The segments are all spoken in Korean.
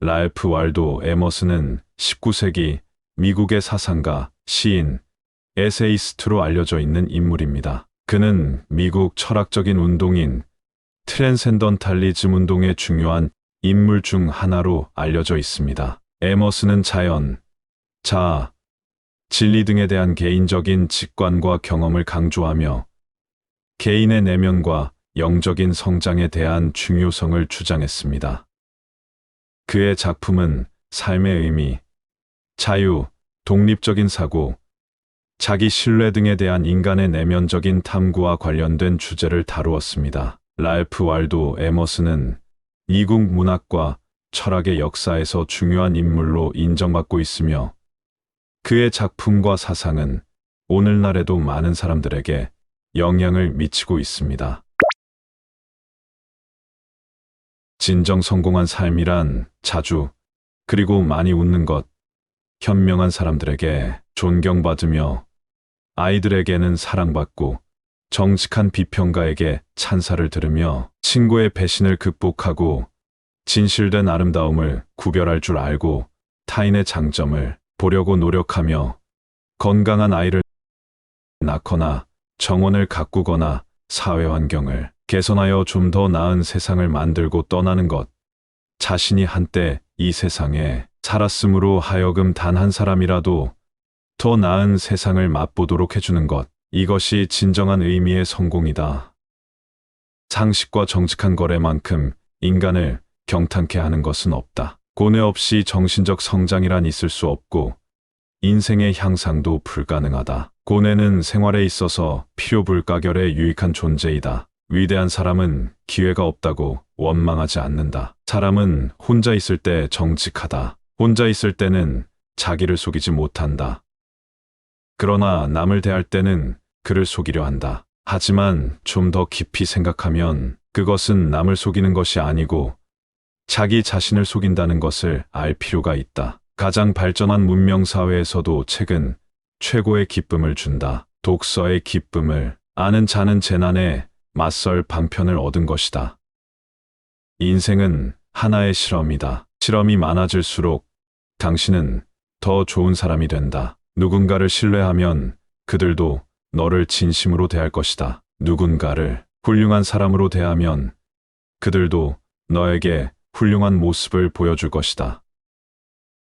랄프 waldo 에머슨은 19세기 미국의 사상가, 시인, 에세이스트로 알려져 있는 인물입니다. 그는 미국 철학적인 운동인 트랜센던탈리즘 운동의 중요한 인물 중 하나로 알려져 있습니다. 에머슨은 자연, 자아, 진리 등에 대한 개인적인 직관과 경험을 강조하며 개인의 내면과 영적인 성장에 대한 중요성을 주장했습니다. 그의 작품은 삶의 의미, 자유, 독립적인 사고, 자기 신뢰 등에 대한 인간의 내면적인 탐구와 관련된 주제를 다루었습니다. 랄프 waldo 에머슨은 미국 문학과 철학의 역사에서 중요한 인물로 인정받고 있으며 그의 작품과 사상은 오늘날에도 많은 사람들에게 영향을 미치고 있습니다. 진정 성공한 삶이란 자주, 그리고 많이 웃는 것, 현명한 사람들에게 존경받으며 아이들에게는 사랑받고 정직한 비평가에게 찬사를 들으며 친구의 배신을 극복하고 진실된 아름다움을 구별할 줄 알고 타인의 장점을 보려고 노력하며 건강한 아이를 낳거나 정원을 가꾸거나 사회 환경을 개선하여 좀 더 나은 세상을 만들고 떠나는 것, 자신이 한때 이 세상에 살았으므로 하여금 단 한 사람이라도 더 나은 세상을 맛보도록 해주는 것, 이것이 진정한 의미의 성공이다. 상식과 정직한 거래만큼 인간을 경탄케 하는 것은 없다. 고뇌 없이 정신적 성장이란 있을 수 없고 인생의 향상도 불가능하다. 고뇌는 생활에 있어서 필요불가결에 유익한 존재이다. 위대한 사람은 기회가 없다고 원망하지 않는다. 사람은 혼자 있을 때 정직하다. 혼자 있을 때는 자기를 속이지 못한다. 그러나 남을 대할 때는 그를 속이려 한다. 하지만 좀 더 깊이 생각하면 그것은 남을 속이는 것이 아니고 자기 자신을 속인다는 것을 알 필요가 있다. 가장 발전한 문명사회에서도 책은 최고의 기쁨을 준다. 독서의 기쁨을 아는 자는 재난에 맞설 방편을 얻은 것이다. 인생은 하나의 실험이다. 실험이 많아질수록 당신은 더 좋은 사람이 된다. 누군가를 신뢰하면 그들도 너를 진심으로 대할 것이다. 누군가를 훌륭한 사람으로 대하면 그들도 너에게 훌륭한 모습을 보여줄 것이다.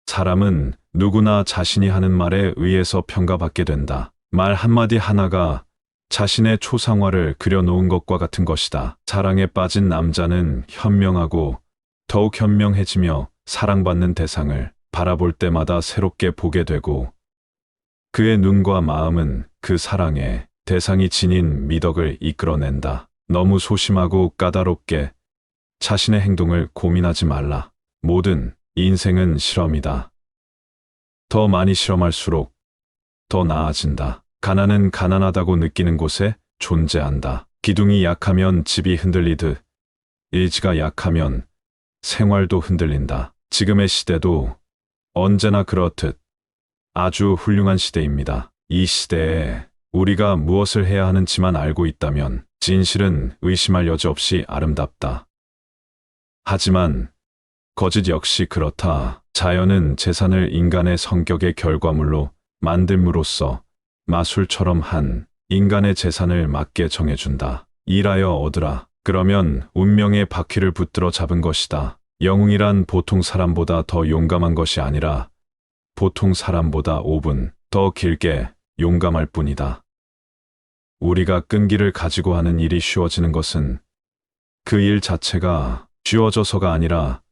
사람은 누구나 자신이 하는 말에 의해서 평가받게 된다. 말 한마디 하나가 자신의 초상화를 그려놓은 것과 같은 것이다. 사랑에 빠진 남자는 현명하고 더욱 현명해지며 사랑받는 대상을 바라볼 때마다 새롭게 보게 되고 그의 눈과 마음은 그 사랑의 대상이 지닌 미덕을 이끌어낸다. 너무 소심하고 까다롭게 자신의 행동을 고민하지 말라. 모든 인생은 실험이다. 더 많이 실험할수록 더 나아진다. 가난은 가난하다고 느끼는 곳에 존재한다. 기둥이 약하면 집이 흔들리듯 의지가 약하면 생활도 흔들린다. 지금의 시대도 언제나 그렇듯 아주 훌륭한 시대입니다. 이 시대에 우리가 무엇을 해야 하는지만 알고 있다면 진실은 의심할 여지 없이 아름답다. 하지만 거짓 역시 그렇다. 자연은 재산을 인간의 성격의 결과물로 만듦으로써 마술처럼 한 인간의 재산을 맞게 정해준다. 일하여 얻으라. 그러면 운명의 바퀴를 붙들어 잡은 것이다. 영웅이란 보통 사람보다 더 용감한 것이 아니라 보통 사람보다 5분 더 길게 용감할 뿐이다. 우리가 끈기를 가지고 하는 일이 쉬워지는 것은 그 일 자체가 쉬워져서가 아니라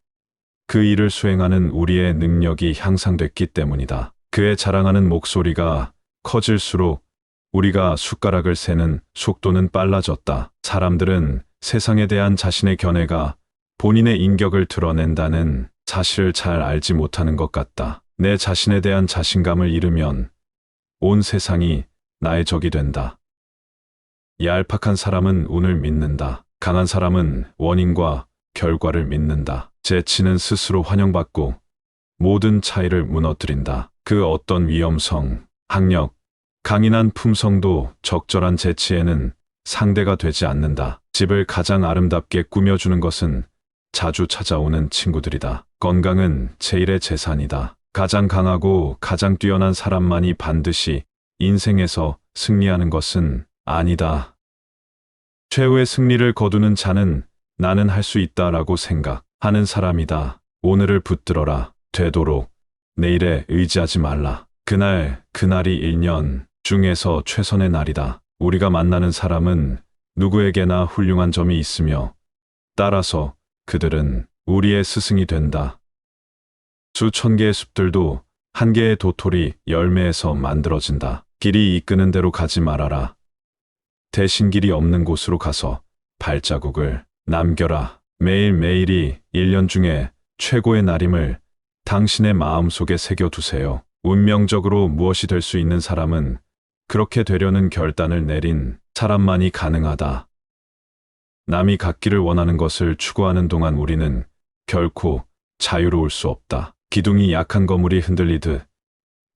그 일을 수행하는 우리의 능력이 향상됐기 때문이다. 그의 자랑하는 목소리가 커질수록 우리가 숟가락을 세는 속도는 빨라졌다. 사람들은 세상에 대한 자신의 견해가 본인의 인격을 드러낸다는 사실을 잘 알지 못하는 것 같다. 내 자신에 대한 자신감을 잃으면 온 세상이 나의 적이 된다. 얄팍한 사람은 운을 믿는다. 강한 사람은 원인과 결과를 믿는다. 재치는 스스로 환영받고 모든 차이를 무너뜨린다. 그 어떤 위엄성, 학력, 강인한 품성도 적절한 재치에는 상대가 되지 않는다. 집을 가장 아름답게 꾸며주는 것은 자주 찾아오는 친구들이다. 건강은 제일의 재산이다. 가장 강하고 가장 뛰어난 사람만이 반드시 인생에서 승리하는 것은 아니다. 최후의 승리를 거두는 자는 나는 할 수 있다라고 생각하는 사람이다. 오늘을 붙들어라. 되도록 내일에 의지하지 말라. 그날이 1년 중에서 최선의 날이다. 우리가 만나는 사람은 누구에게나 훌륭한 점이 있으며 따라서 그들은 우리의 스승이 된다. 수천 개의 숲들도 한 개의 도토리 열매에서 만들어진다. 길이 이끄는 대로 가지 말아라. 대신 길이 없는 곳으로 가서 발자국을 남겨라. 매일매일이 1년 중에 최고의 날임을 당신의 마음속에 새겨두세요. 운명적으로 무엇이 될 수 있는 사람은 그렇게 되려는 결단을 내린 사람만이 가능하다. 남이 갖기를 원하는 것을 추구하는 동안 우리는 결코 자유로울 수 없다. 기둥이 약한 거물이 흔들리듯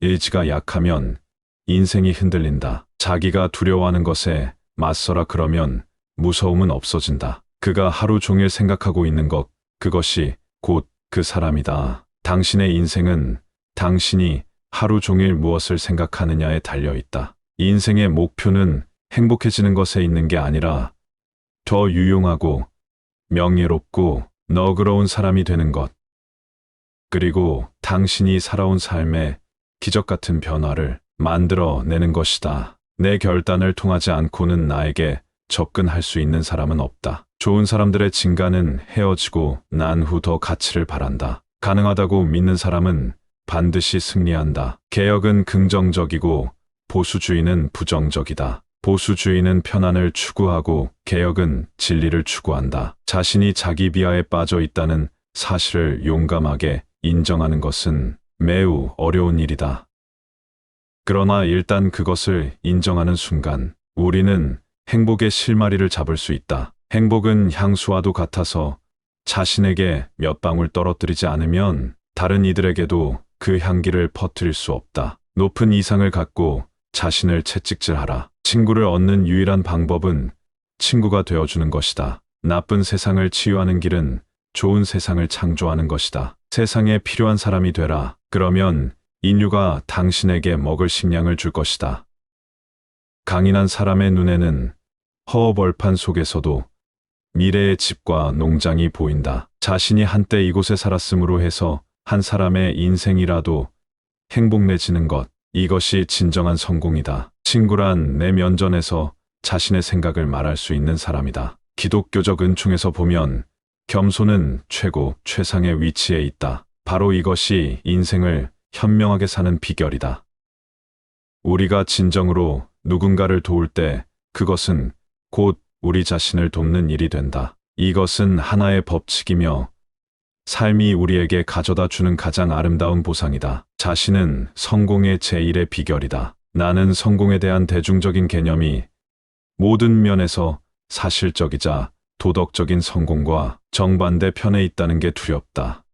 의지가 약하면 인생이 흔들린다. 자기가 두려워하는 것에 맞서라. 그러면 무서움은 없어진다. 그가 하루 종일 생각하고 있는 것, 그것이 곧 그 사람이다. 당신의 인생은 당신이 하루 종일 무엇을 생각하느냐에 달려 있다. 인생의 목표는 행복해지는 것에 있는 게 아니라 더 유용하고 명예롭고 너그러운 사람이 되는 것. 그리고 당신이 살아온 삶에 기적 같은 변화를 만들어내는 것이다. 내 결단을 통하지 않고는 나에게 접근할 수 있는 사람은 없다. 좋은 사람들의 진가는 헤어지고 난 후 더 가치를 바란다. 가능하다고 믿는 사람은 반드시 승리한다. 개혁은 긍정적이고 보수주의는 부정적이다. 보수주의는 편안을 추구하고 개혁은 진리를 추구한다. 자신이 자기 비하에 빠져 있다는 사실을 용감하게 인정하는 것은 매우 어려운 일이다. 그러나 일단 그것을 인정하는 순간 우리는 행복의 실마리를 잡을 수 있다. 행복은 향수와도 같아서 자신에게 몇 방울 떨어뜨리지 않으면 다른 이들에게도 그 향기를 퍼뜨릴 수 없다. 높은 이상을 갖고 자신을 채찍질하라. 친구를 얻는 유일한 방법은 친구가 되어주는 것이다. 나쁜 세상을 치유하는 길은 좋은 세상을 창조하는 것이다. 세상에 필요한 사람이 되라. 그러면 인류가 당신에게 먹을 식량을 줄 것이다. 강인한 사람의 눈에는 허허벌판 속에서도 미래의 집과 농장이 보인다. 자신이 한때 이곳에 살았음으로 해서 한 사람의 인생이라도 행복해지는 것, 이것이 진정한 성공이다. 친구란 내 면전에서 자신의 생각을 말할 수 있는 사람이다. 기독교적 은총에서 보면 겸손은 최상의 위치에 있다. 바로 이것이 인생을 현명하게 사는 비결이다. 우리가 진정으로 누군가를 도울 때 그것은 곧 우리 자신을 돕는 일이 된다. 이것은 하나의 법칙이며 삶이 우리에게 가져다 주는 가장 아름다운 보상이다. 자신은 성공의 제1의 비결이다. 나는 성공에 대한 대중적인 개념이 모든 면에서 사실적이자 도덕적인 성공과 정반대 편에 있다는 게 두렵다.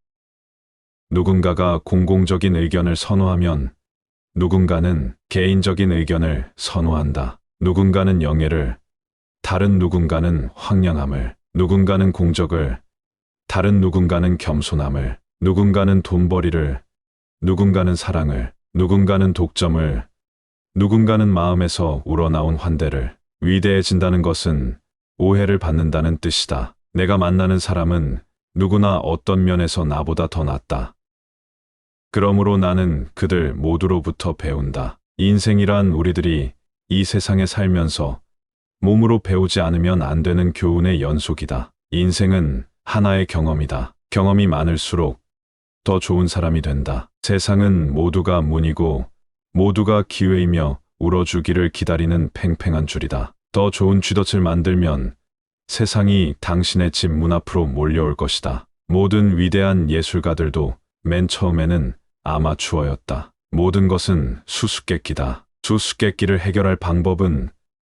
누군가가 공공적인 의견을 선호하면 누군가는 개인적인 의견을 선호한다. 누군가는 영예를, 다른 누군가는 황량함을, 누군가는 공적을, 다른 누군가는 겸손함을, 누군가는 돈벌이를, 누군가는 사랑을, 누군가는 독점을, 누군가는 마음에서 우러나온 환대를. 위대해진다는 것은 오해를 받는다는 뜻이다. 내가 만나는 사람은 누구나 어떤 면에서 나보다 더 낫다. 그러므로 나는 그들 모두로부터 배운다. 인생이란 우리들이 이 세상에 살면서 몸으로 배우지 않으면 안 되는 교훈의 연속이다. 인생은 하나의 경험이다. 경험이 많을수록 더 좋은 사람이 된다. 세상은 모두가 문이고 모두가 기회이며 울어주기를 기다리는 팽팽한 줄이다. 더 좋은 쥐덫을 만들면 세상이 당신의 집 문 앞으로 몰려올 것이다. 모든 위대한 예술가들도 맨 처음에는 아마추어였다. 모든 것은 수수께끼다. 수수께끼를 해결할 방법은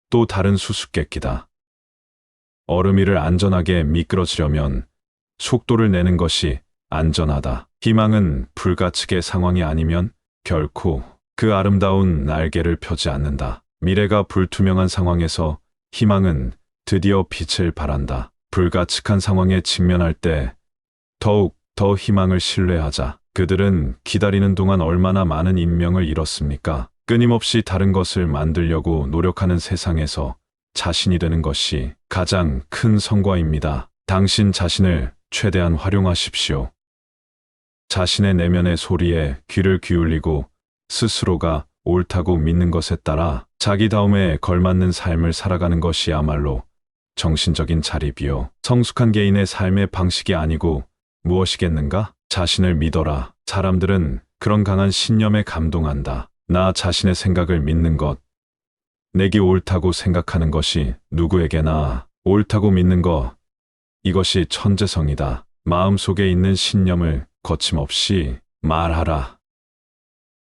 또 다른 수수께끼다. 얼음 위를 안전하게 미끄러지려면 속도를 내는 것이 안전하다. 희망은 불가측의 상황이 아니면 결코 그 아름다운 날개를 펴지 않는다. 미래가 불투명한 상황에서 희망은 드디어 빛을 발한다. 불가측한 상황에 직면할 때 더욱 더 희망을 신뢰하자. 그들은 기다리는 동안 얼마나 많은 인명을 잃었습니까? 끊임없이 다른 것을 만들려고 노력하는 세상에서 자신이 되는 것이 가장 큰 성과입니다. 당신 자신을 최대한 활용하십시오. 자신의 내면의 소리에 귀를 기울이고 스스로가 옳다고 믿는 것에 따라 자기다움에 걸맞는 삶을 살아가는 것이야말로 정신적인 자립이요. 성숙한 개인의 삶의 방식이 아니고 무엇이겠는가? 자신을 믿어라. 사람들은 그런 강한 신념에 감동한다. 나 자신의 생각을 믿는 것. 내게 옳다고 생각하는 것이 누구에게나 옳다고 믿는 것. 이것이 천재성이다. 마음속에 있는 신념을 거침없이 말하라.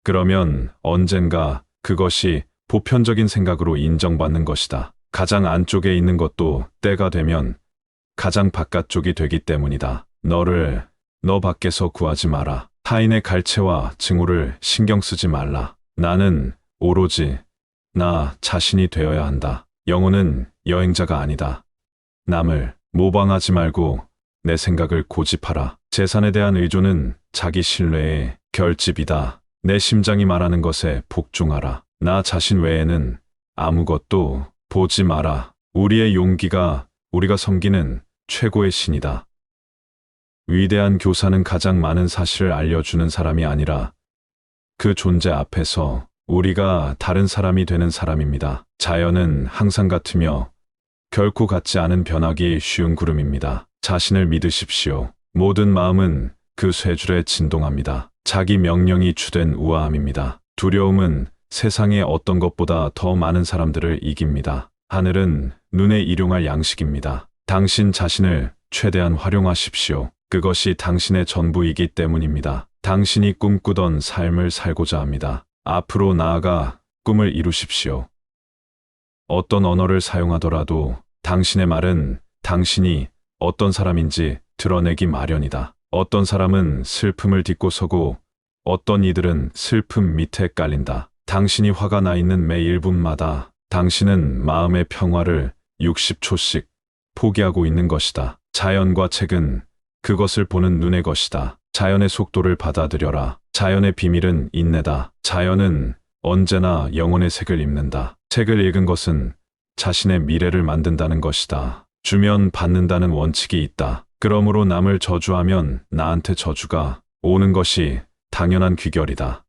그러면 언젠가 그것이 보편적인 생각으로 인정받는 것이다. 가장 안쪽에 있는 것도 때가 되면 가장 바깥쪽이 되기 때문이다. 너를 너 밖에서 구하지 마라. 타인의 갈채와 증오를 신경 쓰지 말라. 나는 오로지 나 자신이 되어야 한다. 영혼은 여행자가 아니다. 남을 모방하지 말고 내 생각을 고집하라. 재산에 대한 의존은 자기 신뢰의 결집이다. 내 심장이 말하는 것에 복종하라. 나 자신 외에는 아무것도 보지 마라. 우리의 용기가 우리가 섬기는 최고의 신이다. 위대한 교사는 가장 많은 사실을 알려주는 사람이 아니라 그 존재 앞에서 우리가 다른 사람이 되는 사람입니다. 자연은 항상 같으며 결코 같지 않은 변하기 쉬운 구름입니다. 자신을 믿으십시오. 모든 마음은 그 쇠줄에 진동합니다. 자기 명령이 주된 우아함입니다. 두려움은 세상의 어떤 것보다 더 많은 사람들을 이깁니다. 하늘은 눈에 일용할 양식입니다. 당신 자신을 최대한 활용하십시오. 그것이 당신의 전부이기 때문입니다. 당신이 꿈꾸던 삶을 살고자 합니다. 앞으로 나아가 꿈을 이루십시오. 어떤 언어를 사용하더라도 당신의 말은 당신이 어떤 사람인지 드러내기 마련이다. 어떤 사람은 슬픔을 딛고 서고 어떤 이들은 슬픔 밑에 깔린다. 당신이 화가 나 있는 매 1분마다 당신은 마음의 평화를 60초씩 포기하고 있는 것이다. 자연과 책은 그것을 보는 눈의 것이다. 자연의 속도를 받아들여라. 자연의 비밀은 인내다. 자연은 언제나 영혼의 색을 입는다. 책을 읽은 것은 자신의 미래를 만든다는 것이다. 주면 받는다는 원칙이 있다. 그러므로 남을 저주하면 나한테 저주가 오는 것이 당연한 귀결이다.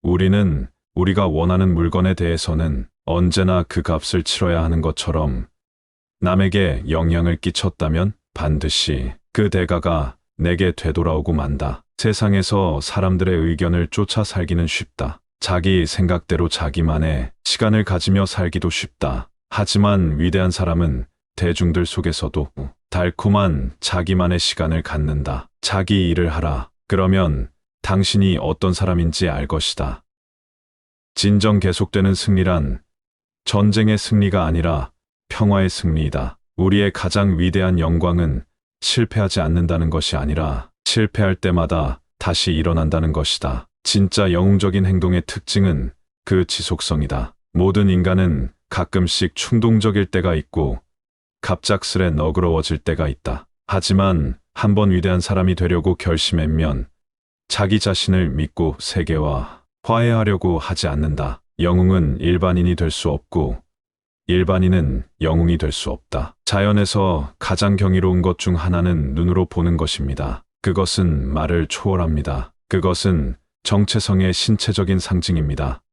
우리는 우리가 원하는 물건에 대해서는 언제나 그 값을 치러야 하는 것처럼 남에게 영향을 끼쳤다면 반드시 그 대가가 내게 되돌아오고 만다. 세상에서 사람들의 의견을 쫓아 살기는 쉽다. 자기 생각대로 자기만의 시간을 가지며 살기도 쉽다. 하지만 위대한 사람은 대중들 속에서도 달콤한 자기만의 시간을 갖는다. 자기 일을 하라. 그러면 당신이 어떤 사람인지 알 것이다. 진정 계속되는 승리란 전쟁의 승리가 아니라 평화의 승리이다. 우리의 가장 위대한 영광은 실패하지 않는다는 것이 아니라 실패할 때마다 다시 일어난다는 것이다. 진짜 영웅적인 행동의 특징은 그 지속성이다. 모든 인간은 가끔씩 충동적일 때가 있고 갑작스레 너그러워질 때가 있다. 하지만 한번 위대한 사람이 되려고 결심하면 자기 자신을 믿고 세계와 화해하려고 하지 않는다. 영웅은 일반인이 될 수 없고 일반인은 영웅이 될 수 없다. 자연에서 가장 경이로운 것 중 하나는 눈으로 보는 것입니다. 그것은 말을 초월합니다. 그것은 정체성의 신체적인 상징입니다.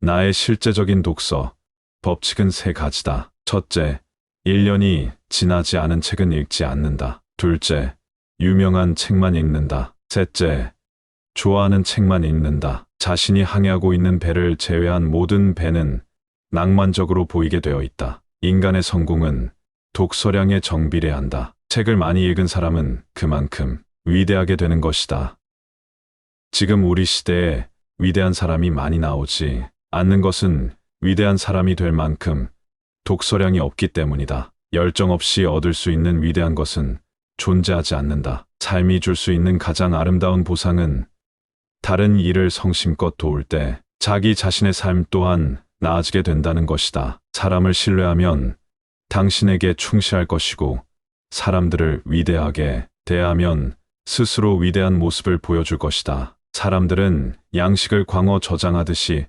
나의 실제적인 독서, 법칙은 세 가지다. 첫째, 1년이 지나지 않은 책은 읽지 않는다. 둘째, 유명한 책만 읽는다. 셋째, 좋아하는 책만 읽는다. 자신이 항해하고 있는 배를 제외한 모든 배는 낭만적으로 보이게 되어 있다. 인간의 성공은 독서량에 정비례한다. 책을 많이 읽은 사람은 그만큼 위대하게 되는 것이다. 지금 우리 시대에 위대한 사람이 많이 나오지 않는 것은 위대한 사람이 될 만큼 독서량이 없기 때문이다. 열정 없이 얻을 수 있는 위대한 것은 존재하지 않는다. 삶이 줄 수 있는 가장 아름다운 보상은 다른 이를 성심껏 도울 때 자기 자신의 삶 또한 나아지게 된다는 것이다. 사람을 신뢰하면 당신에게 충실할 것이고 사람들을 위대하게 대하면 스스로 위대한 모습을 보여줄 것이다. 사람들은 양식을 광어 저장하듯이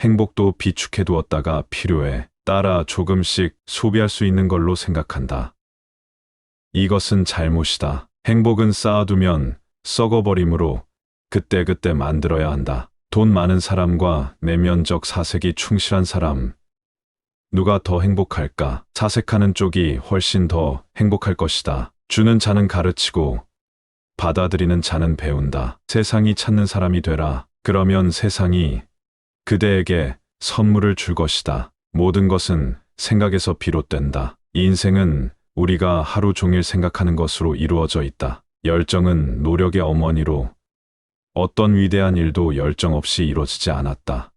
행복도 비축해 두었다가 필요에 따라 조금씩 소비할 수 있는 걸로 생각한다. 이것은 잘못이다. 행복은 쌓아두면 썩어버리므로 그때그때 만들어야 한다. 돈 많은 사람과 내면적 사색이 충실한 사람, 누가 더 행복할까? 사색하는 쪽이 훨씬 더 행복할 것이다. 주는 자는 가르치고 받아들이는 자는 배운다. 세상이 찾는 사람이 되라. 그러면 세상이 그대에게 선물을 줄 것이다. 모든 것은 생각에서 비롯된다. 이 인생은 우리가 하루 종일 생각하는 것으로 이루어져 있다. 열정은 노력의 어머니로 어떤 위대한 일도 열정 없이 이루어지지 않았다.